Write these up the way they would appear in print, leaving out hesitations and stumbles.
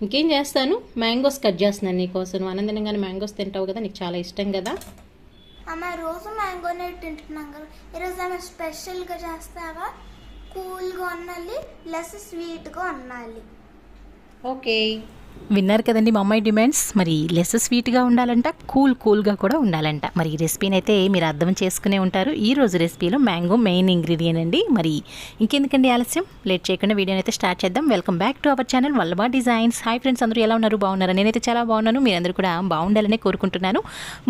ఇంకేం చేస్తాను, mangoes cut చేస్తున్నాను నీకోసం. నువ్వు ఆనందంగానే మ్యాంగోస్ తింటావు కదా, నీకు చాలా ఇష్టం కదా. అమ్మ రోజు మ్యాంగోనే తింటున్నాం కదా, ఈరోజు ఆమె స్పెషల్గా చేస్తావా? కూల్గా ఉండాలి, లెస్ స్వీట్గా ఉండాలి. ఓకే, విన్నారు కదండి మా అమ్మాయి డిమాండ్స్. మరి లెస్ స్వీట్గా ఉండాలంట, కూల్గా కూడా ఉండాలంట. మరి ఈ రెసిపీని అయితే మీరు అర్థం చేసుకునే ఉంటారు. ఈ రోజు రెసిపీలో మ్యాంగో మెయిన్ ఇంగ్రీడియంట్ అండి. మరి ఇంకెందుకండి ఆలస్యం, లేట్ చేయకుండా వీడియోని అయితే స్టార్ట్ చేద్దాం. Welcome back to our channel Vallabha designs. Hi friends, అందరూ ఎలా ఉన్నారు? బాగున్నారా? నేనైతే చాలా బాగున్నాను, మీరందరూ కూడా బాగుండాలనే కోరుకుంటున్నాను.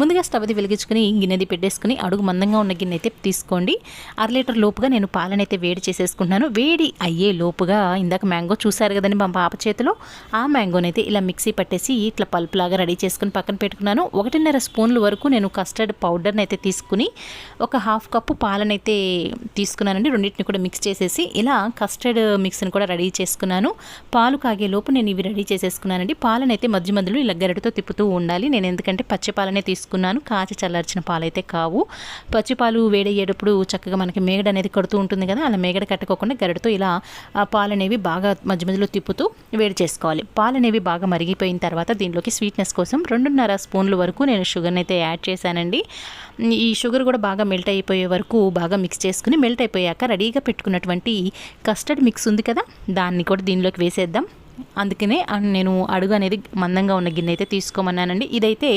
ముందుగా స్టవ్ అది వెలిగించుకుని గిన్నెది పెట్టేసుకుని అడుగు మందంగా ఉన్న గిన్నె అయితే తీసుకోండి. 1/2 లీటర్ లోపుగా నేను పాలనైతే వేడి చేసేసుకుంటున్నాను. వేడి అయ్యే లోపుగా ఇందాక మ్యాంగో చూసారు కదండి మా పాప చేతిలో, ఆ మ్యాంగోనైతే ఇలా మిక్సీ పట్టేసి ఇట్లా పల్ప్ లాగా రెడీ చేసుకుని పక్కన పెట్టుకున్నాను. 1.5 స్పూన్ల వరకు నేను కస్టర్డ్ పౌడర్ని అయితే తీసుకుని ఒక 1/2 కప్పు పాలనైతే తీసుకున్నానండి. రెండింటిని కూడా మిక్స్ చేసేసి ఇలా కస్టర్డ్ మిక్స్ని కూడా రెడీ చేసుకున్నాను. పాలు కాగే లోపు నేను ఇవి రెడీ చేసేసుకున్నానండి. పాలనైతే మధ్య మధ్యలో ఇలా గరిటతో తిప్పుతూ ఉండాలి. నేను ఎందుకంటే పచ్చి పాలనే తీసుకున్నాను, కాచి చల్లార్చిన పాలైతే కావు. పచ్చి పాలు వేడయ్యేటప్పుడు చక్కగా మనకి మేగడ అనేది కడుతూ ఉంటుంది కదా, అలా మేగడ కట్టుకోకుండా గరిటతో ఇలా పాలు అనేవి బాగా మధ్య మధ్యలో తిప్పుతూ వేడి చేసుకోవాలి. పాలు అనేవి బాగా మరిగిపోయిన తర్వాత దీంట్లోకి స్వీట్నెస్ కోసం 2.5 స్పూన్ల వరకు నేను షుగర్ని అయితే యాడ్ చేశానండి. ఈ షుగర్ కూడా బాగా మెల్ట్ అయిపోయే వరకు బాగా మిక్స్ చేసుకుని, మెల్ట్ అయిపోయాక రెడీగా పెట్టుకున్నటువంటి కస్టర్డ్ మిక్స్ ఉంది కదా, దాన్ని కూడా దీనిలోకి వేసేద్దాం. అందుకనే నేను అడుగు అనేది మందంగా ఉన్న గిన్నె అయితే తీసుకోమన్నానండి. ఇదైతే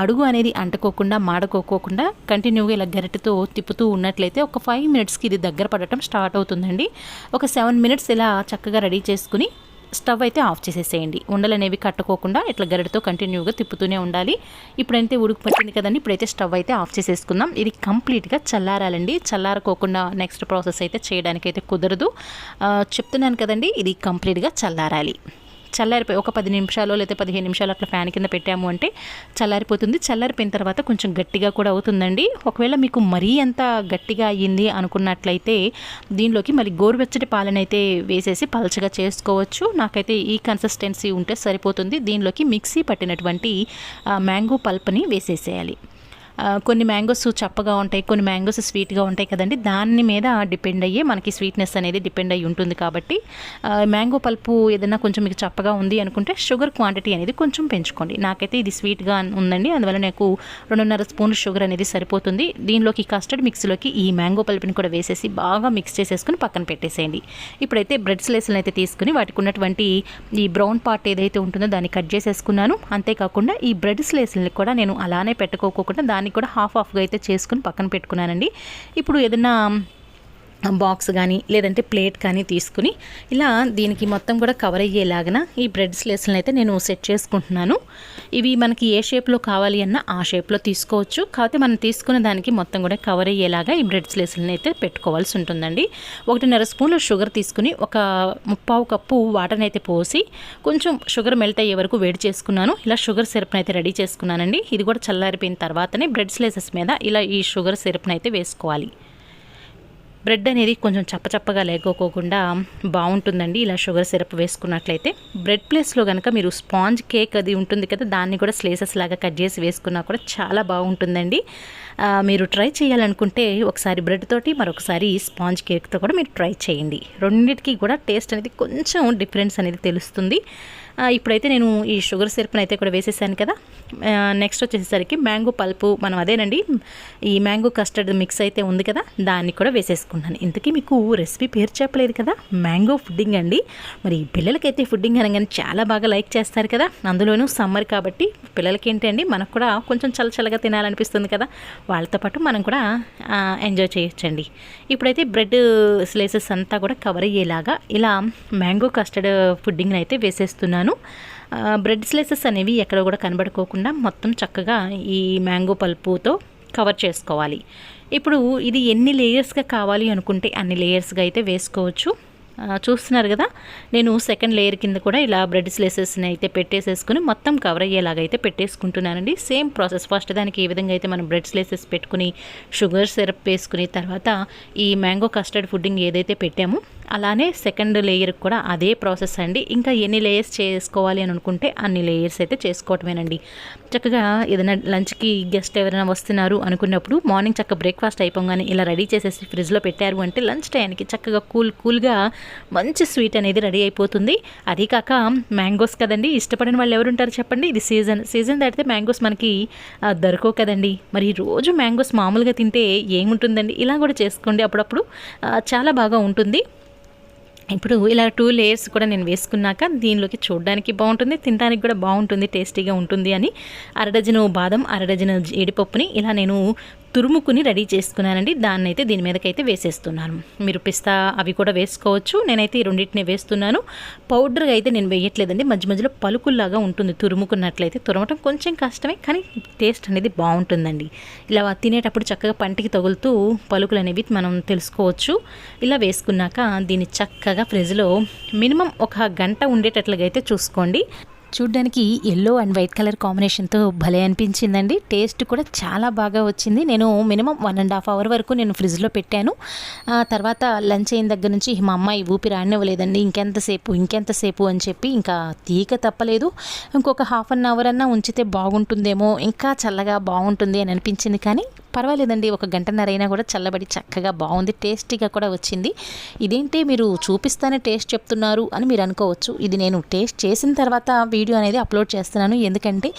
అడుగు అనేది అంటుకోకుండా మాడకోకుండా కంటిన్యూగా ఇలా గరిటెతో తిప్పుతూ ఉన్నట్లయితే ఒక 5 మినిట్స్కి ఇది దగ్గర పడటం స్టార్ట్ అవుతుందండి. ఒక 7 మినిట్స్ ఇలా చక్కగా రెడీ చేసుకుని స్టవ్ అయితే ఆఫ్ చేసేసేయండి. ఉండలు అనేవి కట్టుకోకుండా ఇట్లా గరిటతో కంటిన్యూగా తిప్పుతూనే ఉండాలి. ఇప్పుడైతే ఉడుకు పట్టింది కదండి, ఇప్పుడైతే స్టవ్ అయితే ఆఫ్ చేసేసుకుందాం. ఇది కంప్లీట్గా చల్లారాలండి. చల్లారకోకుండా నెక్స్ట్ ప్రాసెస్ అయితే చేయడానికైతే కుదరదు. చెప్తున్నాను కదండి, ఇది కంప్లీట్గా చల్లారాలి. చల్లారిపోయి ఒక 10 నిమిషాలు లేదా 15 నిమిషాలు అట్లా ఫ్యాన్ కింద పెట్టాము అంటే చల్లారిపోతుంది. చల్లారిపోయిన తర్వాత కొంచెం గట్టిగా కూడా అవుతుందండి. ఒకవేళ మీకు మరీ అంత గట్టిగా అయ్యింది అనుకున్నట్లయితే దీనిలోకి మళ్ళీ గోరువెచ్చటి పాలనైతే వేసేసి పలచగా చేసుకోవచ్చు. నాకైతే ఈ కన్సిస్టెన్సీ ఉంటే సరిపోతుంది. దీనిలోకి మిక్సీ పట్టినటువంటి మ్యాంగో పల్ప్ని వేసేసేయాలి. కొన్ని మ్యాంగోస్ చప్పగా ఉంటాయి, కొన్ని మ్యాంగోస్ స్వీట్గా ఉంటాయి కదండి, దాని మీద డిపెండ్ అయ్యే మనకి స్వీట్నెస్ అనేది డిపెండ్ అయ్యి ఉంటుంది. కాబట్టి మ్యాంగో పల్పు ఏదైనా కొంచెం మీకు చప్పగా ఉంది అనుకుంటే షుగర్ క్వాంటిటీ అనేది కొంచెం పెంచుకోండి. నాకైతే ఇది స్వీట్గా ఉందండి, అందువల్ల నాకు 2.5 స్పూన్లు షుగర్ అనేది సరిపోతుంది. దీనిలోకి కస్టర్డ్ మిక్స్లోకి ఈ మ్యాంగో పల్పుని కూడా వేసేసి బాగా మిక్స్ చేసేసుకుని పక్కన పెట్టేసేయండి. ఇప్పుడైతే బ్రెడ్ స్లైస్లను అయితే తీసుకుని వాటికి ఉన్నటువంటి ఈ బ్రౌన్ పార్ట్ ఏదైతే ఉంటుందో దాన్ని కట్ చేసేసుకున్నాను. అంతేకాకుండా ఈ బ్రెడ్ స్లైస్లని కూడా నేను అలానే పెట్టుకోకుండా దాన్ని కూడా హాఫ్గా అయితే చేసుకుని పక్కన పెట్టుకున్నానండి. ఇప్పుడు ఏదైనా బాక్స్ కానీ లేదంటే ప్లేట్ కానీ తీసుకుని ఇలా దీనికి మొత్తం కూడా కవర్ అయ్యేలాగా ఈ బ్రెడ్ స్లైస్లను అయితే నేను సెట్ చేసుకుంటున్నాను. ఇవి మనకి ఏ షేప్లో కావాలి అన్నా ఆ షేప్లో తీసుకోవచ్చు. కాకపోతే మనం తీసుకున్న దానికి మొత్తం కూడా కవర్ అయ్యేలాగా ఈ బ్రెడ్ స్లైస్లను అయితే పెట్టుకోవాల్సి ఉంటుందండి. 1.5 స్పూన్లు షుగర్ తీసుకుని ఒక 3/4 కప్పు వాటర్ని అయితే పోసి కొంచెం షుగర్ మెల్ట్ అయ్యే వరకు వేడి చేసుకున్నాను. ఇలా షుగర్ సిరప్ని అయితే రెడీ చేసుకున్నానండి. ఇది కూడా చల్లారిపోయిన తర్వాతనే బ్రెడ్ స్లైసెస్ మీద ఇలా ఈ షుగర్ సిరప్ని అయితే వేసుకోవాలి. బ్రెడ్ అనేది కొంచెం చప్పచప్పగా లేకోకుండా బాగుంటుందండి ఇలా షుగర్ సిరప్ వేసుకున్నట్లయితే. బ్రెడ్ ప్లేస్లో కనుక మీరు స్పాంజ్ కేక్ అది ఉంటుంది కదా, దాన్ని కూడా స్లైసెస్ లాగా కట్ చేసి వేసుకున్నా కూడా చాలా బాగుంటుందండి. మీరు ట్రై చేయాలనుకుంటే ఒకసారి బ్రెడ్ తోటి మరొకసారి స్పాంజ్ కేక్తో కూడా మీరు ట్రై చేయండి. రెండింటికి కూడా టేస్ట్ అనేది కొంచెం డిఫరెన్స్ అనేది తెలుస్తుంది. ఇప్పుడైతే నేను ఈ షుగర్ సిరప్ని అయితే కూడా వేసేసాను కదా. నెక్స్ట్ వచ్చేసరికి మ్యాంగో పల్పు, మనం అదేనండి ఈ మ్యాంగో కస్టర్డ్ మిక్స్ అయితే ఉంది కదా, దాన్ని కూడా వేసేసుకున్నాను. ఇంతకీ మీకు రెసిపీ పేరు చెప్పలేదు కదా, మ్యాంగో ఫుడ్డింగ్ అండి. మరి పిల్లలకైతే ఫుడ్డింగ్ అనగానే చాలా బాగా లైక్ చేస్తారు కదా, అందులోనూ సమ్మర్ కాబట్టి పిల్లలకి ఏంటండి మనకు కూడా కొంచెం చల్లచల్లగా తినాలనిపిస్తుంది కదా, వాళ్ళతో పాటు మనం కూడా ఎంజాయ్ చేయొచ్చండి. ఇప్పుడైతే బ్రెడ్ స్లైసెస్ అంతా కూడా కవర్ అయ్యేలాగా ఇలా మ్యాంగో కస్టర్డ్ ఫుడ్డింగ్ని అయితే వేసేస్తున్నాను. బ్రెడ్ స్లైసెస్ అనేవి ఎక్కడ కూడా కనబడుకోకుండా మొత్తం చక్కగా ఈ మ్యాంగో పల్పుతో కవర్ చేసుకోవాలి. ఇప్పుడు ఇది ఎన్ని లేయర్స్గా కావాలి అనుకుంటే అన్ని లేయర్స్గా అయితే వేసుకోవచ్చు. చూస్తున్నారు కదా, నేను సెకండ్ లేయర్ కింద కూడా ఇలా బ్రెడ్ స్లైసెస్ని అయితే పెట్టేసేసుకుని మొత్తం కవర్ అయ్యేలాగా అయితే పెట్టేసుకుంటున్నానండి. Same process. ఫస్ట్ దానికి ఏ విధంగా అయితే మనం బ్రెడ్ స్లైసెస్ పెట్టుకుని షుగర్ సిరప్ వేసుకుని తర్వాత ఈ మ్యాంగో కస్టర్డ్ ఫుడ్డింగ్ ఏదైతే పెట్టామో అలానే సెకండ్ లేయర్ కూడా అదే ప్రాసెస్ అండి. ఇంకా ఎన్ని లేయర్స్ చేసుకోవాలి అని అనుకుంటే అన్ని లేయర్స్ అయితే చేసుకోవటమేనండి. చక్కగా ఏదైనా లంచ్కి గెస్ట్ ఎవరైనా వస్తున్నారు అనుకున్నప్పుడు మార్నింగ్ చక్కగా బ్రేక్ఫాస్ట్ అయిపోగానే ఇలా రెడీ చేసేసి ఫ్రిడ్జ్లో పెట్టారు అంటే లంచ్ టైంకి చక్కగా కూల్గా మంచి స్వీట్ అనేది రెడీ అయిపోతుంది. అదీ కాక మ్యాంగోస్ కదండి, ఇష్టపడిన వాళ్ళు ఎవరుంటారు చెప్పండి. ఇది సీజన్ దాటితే మ్యాంగోస్ మనకి దొరకవు కదండి. మరి రోజు మ్యాంగోస్ మామూలుగా తింటే ఏముంటుందండి, ఇలా కూడా చేసుకోండి అప్పుడప్పుడు, చాలా బాగా ఉంటుంది. ఇప్పుడు ఇలా 2 లేయర్స్ కూడా నేను వేసుకున్నాక దీనిలోకి చూడడానికి బాగుంటుంది, తినడానికి కూడా బాగుంటుంది, టేస్టీగా ఉంటుంది అని 1/2 డజను బాదం, 1/2 డజను జీడిపప్పుని ఇలా నేను తురుముకుని రెడీ చేసుకున్నానండి. దాన్ని అయితే దీని మీదకైతే వేసేస్తున్నాను. మీరు పిస్తా అవి కూడా వేసుకోవచ్చు. నేనైతే ఈ రెండింటిని వేస్తున్నాను. పౌడర్గా అయితే నేను వేయట్లేదండి, మధ్య మధ్యలో పలుకుల్లాగా ఉంటుంది. తురుముకున్నట్లయితే తురమటం కొంచెం కష్టమే, కానీ టేస్ట్ అనేది బాగుంటుందండి. ఇలా తినేటప్పుడు చక్కగా పంటికి తగులుతూ పలుకులు అనేవి మనం తెలుసుకోవచ్చు. ఇలా వేసుకున్నాక దీన్ని చక్కగా ఫ్రిడ్జ్లో మినిమం 1 గంట ఉండేటట్లుగా అయితే చూసుకోండి. చూడ్డానికి ఎల్లో అండ్ వైట్ కలర్ కాంబినేషన్తో భలే అనిపించిందండి. టేస్ట్ కూడా చాలా బాగా వచ్చింది. నేను మినిమం 1.5 అవర్ వరకు నేను ఫ్రిడ్జ్లో పెట్టాను. తర్వాత లంచ్ అయిన దగ్గర నుంచి మా అమ్మాయి ఊపిరి ఆడనివ్వలేదండి. ఇంకెంతసేపు అని చెప్పి ఇంకా తీక తప్పలేదు. ఇంకొక 1/2 అవర్ అన్నా ఉంచితే బాగుంటుందేమో, ఇంకా చల్లగా బాగుంటుంది అని అనిపించింది. కానీ పర్వాలేదండి, 1 గంటన్నర అయినా కూడా చల్లబడి చక్కగా బాగుంది, టేస్టీగా కూడా వచ్చింది. ఇదేంటి మీరు చూపిస్తానే టేస్ట్ చెప్తున్నారు అని మీరు అనుకోవచ్చు. ఇది నేను టేస్ట్ చేసిన తర్వాత వీడియో అనేది అప్లోడ్ చేస్తున్నాను. ఎందుకంటే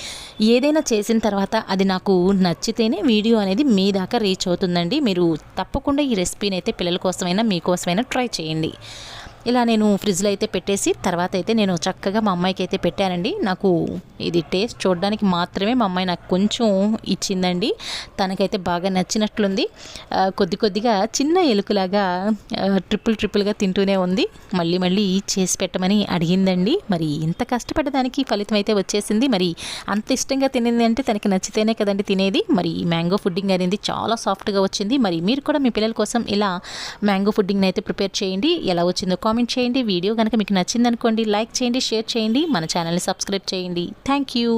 ఏదైనా చేసిన తర్వాత అది నాకు నచ్చితేనే వీడియో అనేది మీ దాకా రీచ్ అవుతుందండి. మీరు తప్పకుండా ఈ రెసిపీని అయితే పిల్లల కోసమైనా మీకోసమైనా ట్రై చేయండి. ఇలా నేను ఫ్రిడ్జ్లో అయితే పెట్టేసి తర్వాత అయితే నేను చక్కగా మా అమ్మాయికి అయితే పెట్టానండి. నాకు ఇది టేస్ట్ చూడడానికి మాత్రమే మా అమ్మాయి నాకు కొంచెం ఇచ్చిందండి. తనకైతే బాగా నచ్చినట్లుంది. కొద్దిగా చిన్న ఎలుకలాగా ట్రిపుల్గా తింటూనే ఉంది. మళ్ళీ చేసి పెట్టమని అడిగిందండి. మరి ఇంత కష్టపడ్డదానికి ఫలితం అయితే వచ్చేసింది. మరి అంత ఇష్టంగా తినింది అంటే తనకి నచ్చితేనే కదండి తినేది. మరి మ్యాంగో పుడ్డింగ్ అనేది చాలా సాఫ్ట్గా వచ్చింది. మరి మీరు కూడా మీ పిల్లల కోసం ఇలా మ్యాంగో పుడ్డింగ్ని అయితే ప్రిపేర్ చేయండి. ఎలా వచ్చిందో కామెంట్ చేయండి. వీడియో కనుక మీకు నచ్చిందనుకోండి లైక్ చేయండి, షేర్ చేయండి, మన ఛానల్ని సబ్స్క్రైబ్ చేయండి. Thank you.